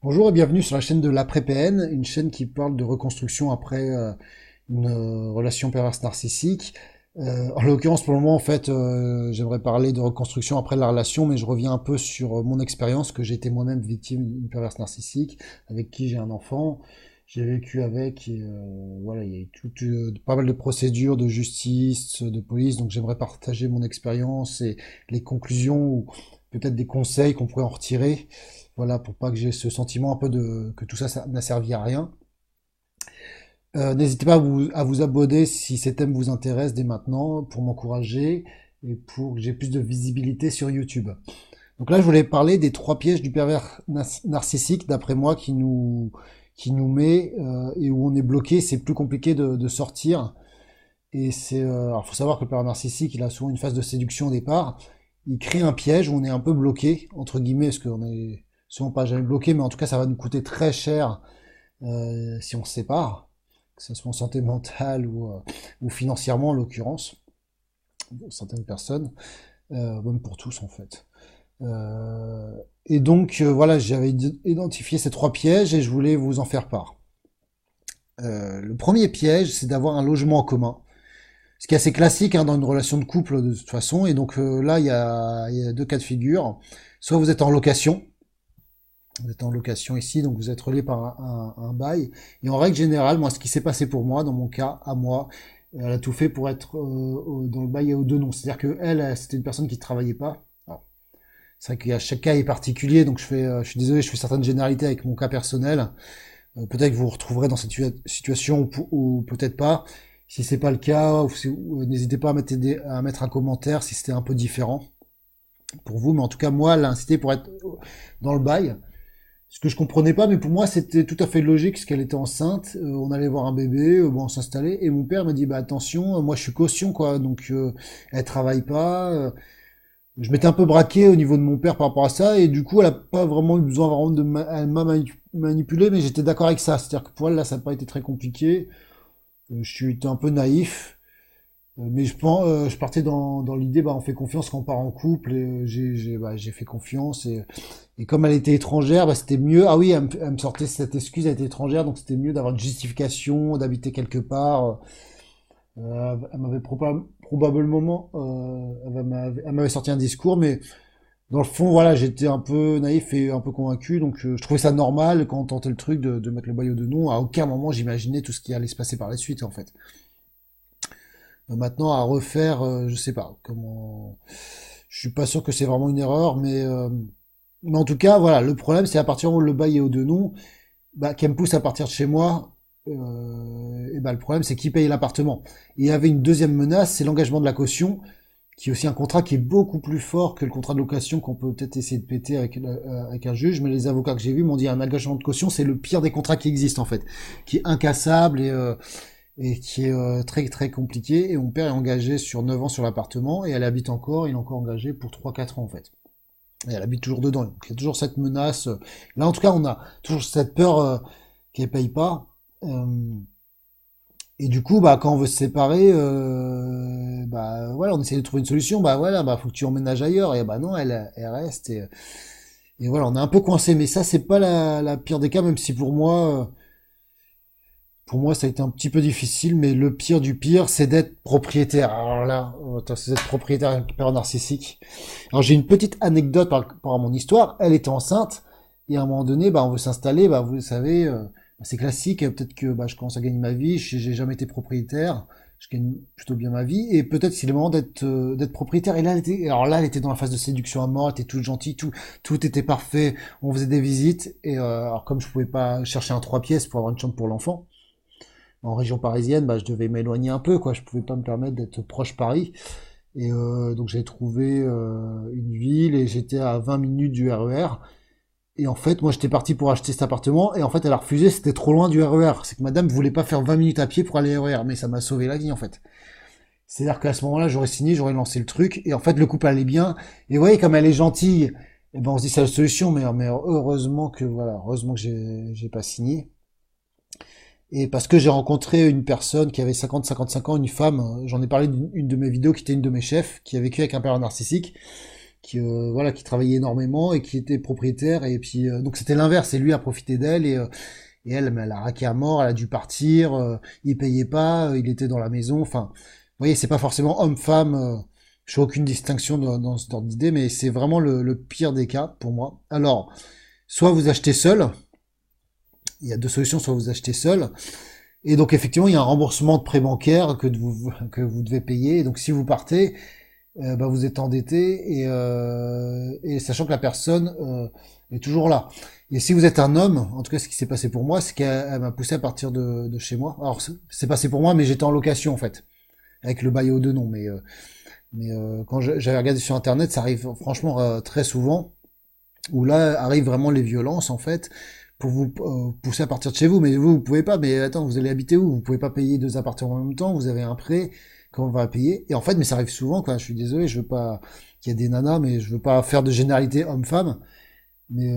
Bonjour et bienvenue sur la chaîne de l'Après-PN, une chaîne qui parle de reconstruction après une relation perverse narcissique. En l'occurrence, pour le moment, en fait, j'aimerais parler de reconstruction après la relation, mais je reviens un peu sur mon expérience, que j'ai été moi-même victime d'une perverse narcissique, avec qui j'ai un enfant. J'ai vécu avec, et voilà, il y a eu pas mal de procédures de justice, de police, donc j'aimerais partager mon expérience et les conclusions ou peut-être des conseils qu'on pourrait en retirer. Voilà, pour pas que j'ai ce sentiment un peu de que tout ça, ça n'a servi à rien. N'hésitez pas à vous abonner si ces thèmes vous intéressent dès maintenant, pour m'encourager et pour que j'ai plus de visibilité sur YouTube. Donc là, je voulais parler des 3 pièges du pervers narcissique, d'après moi, qui nous met et où on est bloqué. C'est plus compliqué de sortir. Et alors, faut savoir que le pervers narcissique, il a souvent une phase de séduction au départ. Il crée un piège où on est un peu bloqué, entre guillemets, parce qu'on est souvent pas jamais bloqué, mais en tout cas, ça va nous coûter très cher si on se sépare, que ce soit en santé mentale ou financièrement en l'occurrence, pour certaines personnes, même pour tous en fait. Et donc voilà, j'avais identifié ces 3 pièges et je voulais vous en faire part. Le premier piège, c'est d'avoir un logement en commun. Ce qui est assez classique hein, dans une relation de couple de toute façon. Et donc là, il y a 2 cas de figure. Soit vous êtes en location ici, donc vous êtes relié par un bail. Et en règle générale, moi, ce qui s'est passé pour moi, dans mon cas, à moi, elle a tout fait pour être dans le bail à deux noms. C'est-à-dire que elle, c'était une personne qui ne travaillait pas. Alors, c'est vrai qu'il y a chaque cas est particulier, donc je suis désolé, je fais certaines généralités avec mon cas personnel. Peut-être que vous vous retrouverez dans cette situation ou peut-être pas. Si c'est pas le cas, n'hésitez pas à mettre un commentaire si c'était un peu différent pour vous. Mais en tout cas, moi, elle a incité pour être dans le bail. Ce que je comprenais pas, mais pour moi, c'était tout à fait logique, parce qu'elle était enceinte. On allait voir un bébé, bon, on s'installait. Et mon père m'a dit, bah attention, moi je suis caution, quoi. Donc, elle travaille pas. Je m'étais un peu braqué au niveau de mon père par rapport à ça. Et du coup, elle a pas vraiment eu besoin vraiment elle m'a manipulé, mais j'étais d'accord avec ça. C'est-à-dire que pour elle, là, ça n'a pas été très compliqué. Je suis un peu naïf, mais je partais dans l'idée, bah, on fait confiance quand on part en couple, et j'ai fait confiance, et comme elle était étrangère, bah, c'était mieux. Ah oui, elle me sortait cette excuse, elle était étrangère, donc c'était mieux d'avoir une justification, d'habiter quelque part. Elle m'avait probablement, elle m'avait sorti un discours, mais dans le fond, voilà, j'étais un peu naïf et un peu convaincu, donc je trouvais ça normal quand on tentait le truc de mettre le boyau de nom. À aucun moment j'imaginais tout ce qui allait se passer par la suite, en fait. Maintenant, à refaire, je sais pas comment. Je suis pas sûr que c'est vraiment une erreur, mais en tout cas, voilà, le problème, c'est à partir où le bail est au deux noms, bah, qu'elle me pousse à partir de chez moi. Et bah, le problème, c'est qui paye l'appartement. Et il y avait une deuxième menace, c'est l'engagement de la caution, qui est aussi un contrat qui est beaucoup plus fort que le contrat de location qu'on peut peut-être essayer de péter avec un juge. Mais les avocats que j'ai vus m'ont dit un engagement de caution, c'est le pire des contrats qui existent en fait, qui est incassable et qui est très très compliqué. Et mon père est engagé sur 9 ans sur l'appartement et elle habite encore, il est encore engagé pour 3 4 ans en fait. Et elle habite toujours dedans. Donc il y a toujours cette menace. Là en tout cas on a toujours cette peur qu'elle paye pas. Et du coup bah quand on veut se séparer, bah voilà on essaie de trouver une solution. Bah voilà bah faut que tu emménages ailleurs. Et bah non elle reste et voilà on est un peu coincé. Mais ça c'est pas la pire des cas même si pour moi, ça a été un petit peu difficile, mais le pire du pire, c'est d'être propriétaire. Alors là, c'est d'être propriétaire avec un père narcissique. Alors j'ai une petite anecdote par rapport à mon histoire. Elle était enceinte, et à un moment donné, bah, on veut s'installer, bah, vous savez, c'est classique. Peut-être que bah, je commence à gagner ma vie, j'ai jamais été propriétaire, je gagne plutôt bien ma vie, et peut-être c'est le moment d'être propriétaire. Et là, elle était dans la phase de séduction à mort, elle était toute gentille, tout était parfait. On faisait des visites, et alors comme je pouvais pas chercher un 3 pièces pour avoir une chambre pour l'enfant en région parisienne, bah, je devais m'éloigner un peu, quoi. Je pouvais pas me permettre d'être proche Paris. Et donc j'ai trouvé une ville et j'étais à 20 minutes du RER. Et en fait, moi j'étais parti pour acheter cet appartement et en fait elle a refusé, c'était trop loin du RER. C'est que madame voulait pas faire 20 minutes à pied pour aller au RER, mais ça m'a sauvé la vie en fait. C'est-à-dire qu'à ce moment-là, j'aurais signé, j'aurais lancé le truc et en fait le couple allait bien. Et vous voyez, comme elle est gentille, et ben on se dit c'est la solution, mais heureusement que voilà, heureusement que j'ai pas signé. Et parce que j'ai rencontré une personne qui avait 50-55 ans, une femme, j'en ai parlé d'une de mes vidéos qui était une de mes chefs, qui a vécu avec un père narcissique. voilà, qui travaillait énormément et qui était propriétaire. Et puis donc c'était l'inverse, et lui a profité d'elle et elle, mais elle a raqué à mort, elle a dû partir, il payait pas, il était dans la maison. Enfin, vous voyez, c'est pas forcément homme-femme. Je fais aucune distinction dans ce ordre d'idée, mais c'est vraiment le pire des cas pour moi. Alors, soit vous achetez seul, il y a deux solutions, soit vous achetez seul, et donc effectivement il y a un remboursement de prêt bancaire que vous devez payer. Et donc si vous partez, bah, vous êtes endetté et sachant que la personne est toujours là. Et si vous êtes un homme, en tout cas ce qui s'est passé pour moi, c'est qu'elle m'a poussé à partir de chez moi. Alors c'est passé pour moi, mais j'étais en location en fait, avec le bail aux deux noms. Mais quand j'avais regardé sur internet, ça arrive franchement très souvent, où là arrivent vraiment les violences en fait, pour vous pousser à partir de chez vous. Mais vous pouvez pas. Mais attends, vous allez habiter où? Vous pouvez pas payer deux appartements en même temps. Vous avez un prêt. Comment on va payer? Et en fait, mais ça arrive souvent, quoi. Je suis désolé, je veux pas qu'il y ait des nanas, mais je veux pas faire de généralité homme-femme. Mais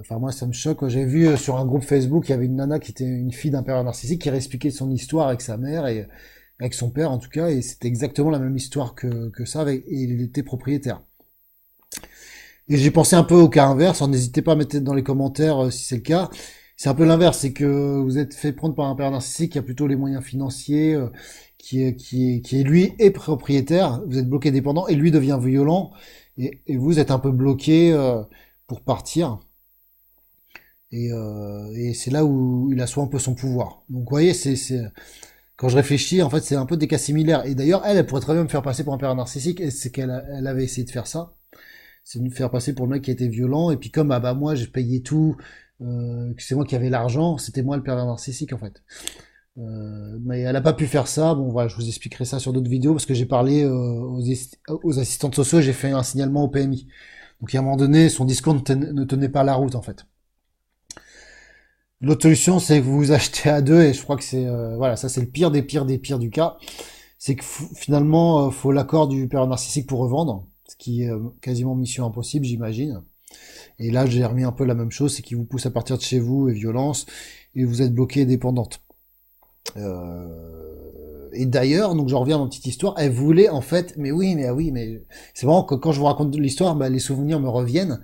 enfin moi, ça me choque, quoi. J'ai vu sur un groupe Facebook, il y avait une nana qui était une fille d'un père narcissique qui réexpliquait son histoire avec sa mère et avec son père en tout cas, et c'était exactement la même histoire que ça, et il était propriétaire. Et j'ai pensé un peu au cas inverse. Alors n'hésitez pas à mettre dans les commentaires si c'est le cas. C'est un peu l'inverse, c'est que vous êtes fait prendre par un père narcissique qui a plutôt les moyens financiers, qui est lui est propriétaire. Vous êtes bloqué dépendant et lui devient violent et vous êtes un peu bloqué pour partir. Et c'est là où il assoit un peu son pouvoir. Donc vous voyez, quand je réfléchis, en fait, c'est un peu des cas similaires. Et d'ailleurs, elle pourrait très bien me faire passer pour un père narcissique. Et c'est elle avait essayé de faire ça, c'est de me faire passer pour le mec qui était violent. Et puis comme ah bah moi j'ai payé tout, que c'est moi qui avais l'argent, c'était moi le pervers narcissique en fait. Mais elle a pas pu faire ça. Bon voilà, je vous expliquerai ça sur d'autres vidéos parce que j'ai parlé aux assistantes sociaux, j'ai fait un signalement au PMI. Donc à un moment donné, son discours ne tenait pas la route en fait. L'autre solution, c'est que vous vous achetez à deux, et je crois que c'est voilà, ça c'est le pire des pires des pires du cas. C'est que finalement, faut l'accord du père narcissique pour revendre, ce qui est quasiment mission impossible, j'imagine. Et là, j'ai remis un peu la même chose, c'est qu'il vous pousse à partir de chez vous et violence, et vous êtes bloqué et dépendante. Et d'ailleurs, donc j'en reviens à ma petite histoire, elle voulait en fait, mais oui, mais ah oui, mais c'est vraiment que quand je vous raconte l'histoire, bah, les souvenirs me reviennent.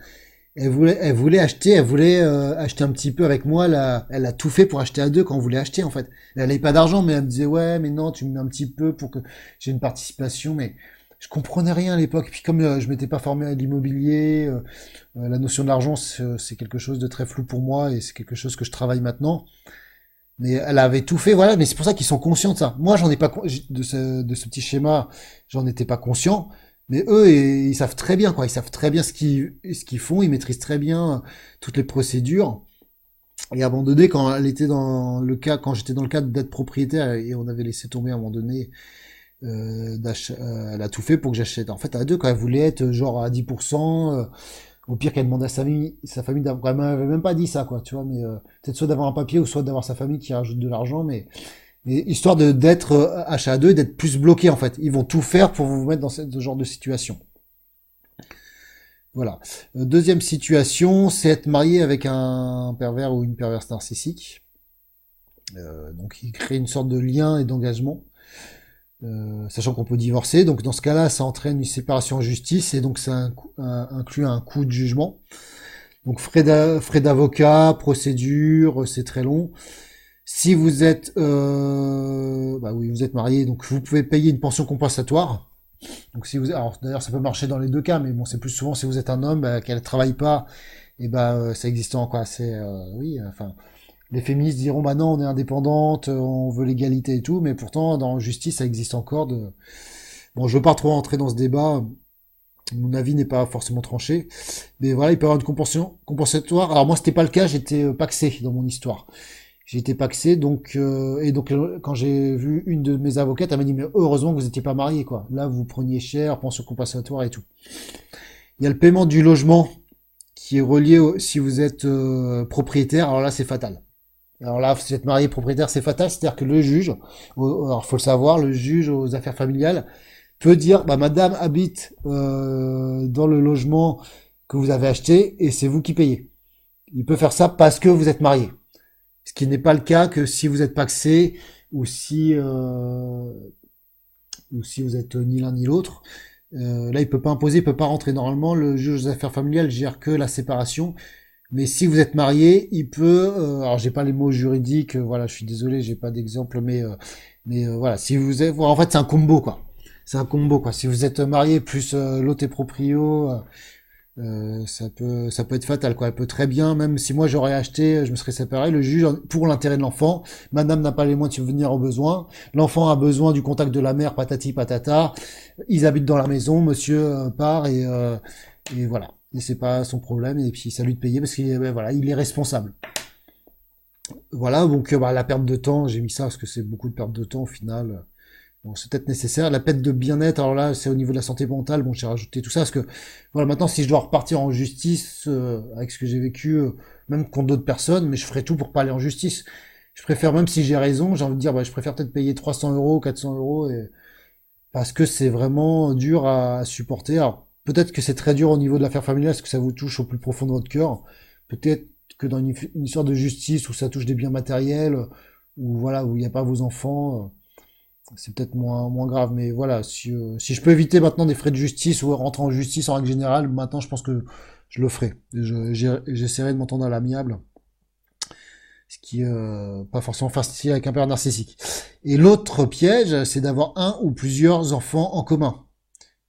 Elle voulait acheter, elle voulait acheter un petit peu avec moi. Elle a tout fait pour acheter à deux quand on voulait acheter en fait. Elle n'avait pas d'argent, mais elle me disait ouais, mais non, tu me mets un petit peu pour que j'ai une participation. Mais je comprenais rien à l'époque. Puis comme je m'étais pas formé à l'immobilier, la notion de l'argent c'est quelque chose de très flou pour moi et c'est quelque chose que je travaille maintenant. Mais elle avait tout fait, voilà. Mais c'est pour ça qu'ils sont conscients de ça. Moi, j'en ai pas de ce petit schéma, j'en étais pas conscient. Mais eux, ils savent très bien, quoi. Ils savent très bien ce qu'ils font. Ils maîtrisent très bien toutes les procédures. Et à un moment donné, quand elle était dans le cas, quand j'étais dans le cadre d'être propriétaire et on avait laissé tomber à un moment donné, elle a tout fait pour que j'achète. En fait, à deux, quand elle voulait être genre à 10%, au pire qu'elle demande à sa famille d'avoir, elle m'avait même pas dit ça, quoi, tu vois. Mais peut-être soit d'avoir un papier ou soit d'avoir sa famille qui rajoute de l'argent, mais histoire d'être achat à deux et d'être plus bloqué en fait. Ils vont tout faire pour vous mettre dans ce genre de situation. Voilà. Deuxième situation, c'est être marié avec un pervers ou une perverse narcissique. Donc il crée une sorte de lien et d'engagement, sachant qu'on peut divorcer. Donc dans ce cas-là, ça entraîne une séparation en justice et donc ça inclut un coût de jugement. Donc frais d'avocat, procédure, c'est très long. Si vous êtes, bah oui, vous êtes marié, donc vous pouvez payer une pension compensatoire. Donc si vous, alors d'ailleurs ça peut marcher dans les deux cas, mais bon c'est plus souvent si vous êtes un homme qu'elle ne travaille pas, et bah ça existe en quoi. C'est oui, enfin les féministes diront bah non on est indépendante, on veut l'égalité et tout, mais pourtant dans la justice ça existe encore. Bon je veux pas trop rentrer dans ce débat. Mon avis n'est pas forcément tranché, mais voilà il peut y avoir une compensation compensatoire. Alors moi c'était pas le cas, j'étais pacsé dans mon histoire. J'ai été paxé, donc quand j'ai vu une de mes avocates, elle m'a dit mais heureusement que vous n'étiez pas marié quoi. Là vous preniez cher, pension compensatoire et tout. Il y a le paiement du logement qui est relié si vous êtes propriétaire. Alors là c'est fatal. Alors là si vous êtes marié propriétaire c'est fatal, c'est-à-dire que le juge, alors faut le savoir, le juge aux affaires familiales peut dire bah madame habite dans le logement que vous avez acheté et c'est vous qui payez. Il peut faire ça parce que vous êtes marié. Ce qui n'est pas le cas que si vous êtes pacsé ou si vous êtes ni l'un ni l'autre. Là, il peut pas imposer, il peut pas rentrer. Normalement, le juge des affaires familiales gère que la séparation. Mais si vous êtes marié, il peut. Alors, j'ai pas les mots juridiques. Voilà, je suis désolé, j'ai pas d'exemple, mais voilà. Si vous êtes, voilà, en fait, c'est un combo quoi. C'est un combo quoi. Si vous êtes marié plus l'autre est proprio, ça peut être fatal quoi. Elle peut très bien, même si moi j'aurais acheté, je me serais séparé. Le juge, pour l'intérêt de l'enfant, madame n'a pas les moyens de subvenir aux besoins. L'enfant a besoin du contact de la mère, patati patata. Ils habitent dans la maison, monsieur part et voilà. Et c'est pas son problème et puis c'est à lui de payer parce qu'il voilà, il est responsable. Voilà, donc bah, la perte de temps, j'ai mis ça parce que c'est beaucoup de perte de temps au final. Bon, c'est peut-être nécessaire. La perte de bien-être, alors là, c'est au niveau de la santé mentale. Bon, j'ai rajouté tout ça parce que, voilà, maintenant, si je dois repartir en justice avec ce que j'ai vécu, même contre d'autres personnes, mais je ferai tout pour pas aller en justice. Je préfère, même si j'ai raison, j'ai envie de dire, bah, je préfère peut-être payer 300 euros, 400 euros, parce que c'est vraiment dur à supporter. Alors, peut-être que c'est très dur au niveau de l'affaire familiale, parce que ça vous touche au plus profond de votre cœur. Peut-être que dans une histoire de justice où ça touche des biens matériels, où voilà, où il n'y a pas vos enfants. C'est peut-être moins grave, mais voilà, si je peux éviter maintenant des frais de justice ou rentrer en justice en règle générale, maintenant je pense que je le ferai. J'essaierai de m'entendre à l'amiable, ce qui pas forcément facile avec un père narcissique. Et l'autre piège, c'est d'avoir un ou plusieurs enfants en commun,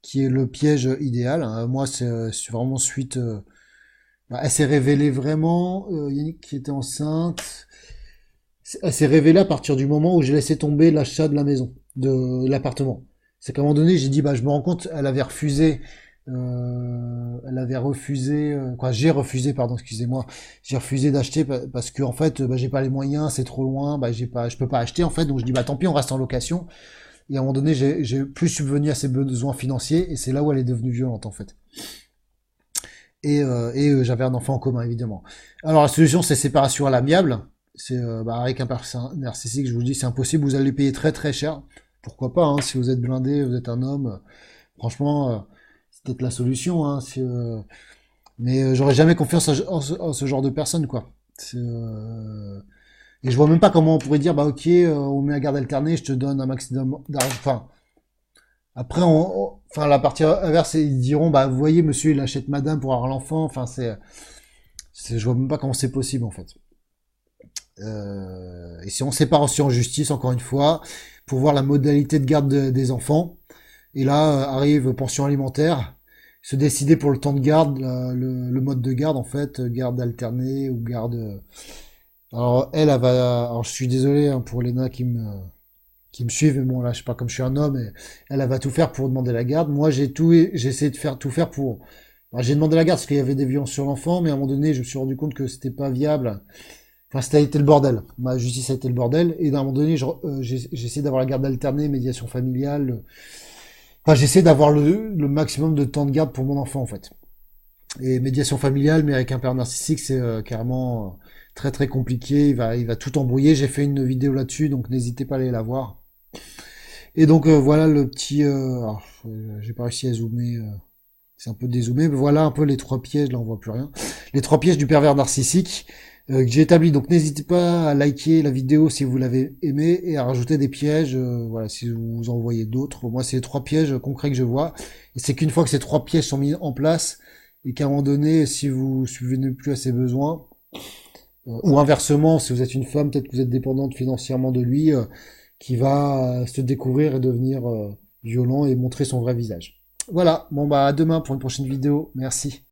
qui est le piège idéal. Moi, c'est vraiment suite. Elle s'est révélée vraiment, Yannick qui était enceinte. Elle s'est révélée à partir du moment où j'ai laissé tomber l'achat de la maison, de l'appartement. C'est qu'à un moment donné, j'ai dit, bah, je me rends compte, elle avait refusé, quoi, j'ai refusé, pardon, excusez-moi, j'ai refusé d'acheter parce que, en fait, bah, j'ai pas les moyens, c'est trop loin, bah, je peux pas acheter, en fait, donc je dis, bah, tant pis, on reste en location. Et à un moment donné, j'ai plus subvenu à ses besoins financiers, et c'est là où elle est devenue violente, en fait. J'avais un enfant en commun, évidemment. Alors, la solution, c'est séparation à l'amiable. C'est bah, avec un personne narcissique, je vous dis, c'est impossible. Vous allez payer très très cher. Pourquoi pas, hein, si vous êtes blindé, vous êtes un homme. Franchement, c'est peut-être la solution. Hein, mais j'aurais jamais confiance en ce genre de personne, quoi. Et je vois même pas comment on pourrait dire, bah ok, on met à garde alternée, je te donne un maximum d'argent. Enfin, après, enfin, la partie inverse, ils diront, bah vous voyez, monsieur, il achète madame pour avoir l'enfant. Enfin, je vois même pas comment c'est possible, en fait. Et si on sépare aussi en justice, encore une fois, pour voir la modalité de garde des enfants. Et là arrive pension alimentaire, se décider pour le temps de garde, le mode de garde en fait, garde alternée ou garde. Alors elle va. Alors je suis désolé hein, pour Léna qui me suivent, mais bon là je sais pas comme je suis un homme, elle va tout faire pour demander la garde. Moi j'ai essayé de faire tout faire pour. Alors, j'ai demandé la garde parce qu'il y avait des violences sur l'enfant, mais à un moment donné je me suis rendu compte que c'était pas viable. Enfin, ça a été le bordel. Ma justice a été le bordel. Et à un moment donné, j'ai essayé d'avoir la garde alternée, médiation familiale. Enfin, j'essaie d'avoir le maximum de temps de garde pour mon enfant, en fait. Et médiation familiale, mais avec un père narcissique, c'est carrément très très compliqué. Il va tout embrouiller. J'ai fait une vidéo là-dessus, donc n'hésitez pas à aller la voir. Et donc voilà le petit. J'ai pas réussi à zoomer. C'est un peu dézoomé, mais voilà un peu les trois pièges. Là, on voit plus rien. Les trois pièges du pervers narcissique que j'ai établi. Donc n'hésitez pas à liker la vidéo si vous l'avez aimé et à rajouter des pièges. Voilà, si vous en voyez d'autres. Moi, c'est les trois pièges concrets que je vois. Et c'est qu'une fois que ces trois pièges sont mis en place et qu'à un moment donné, si vous subvenez plus à ses besoins, ou inversement, si vous êtes une femme, peut-être que vous êtes dépendante financièrement de lui, qui va se découvrir et devenir violent et montrer son vrai visage. Voilà, bon bah à demain pour une prochaine vidéo. Merci.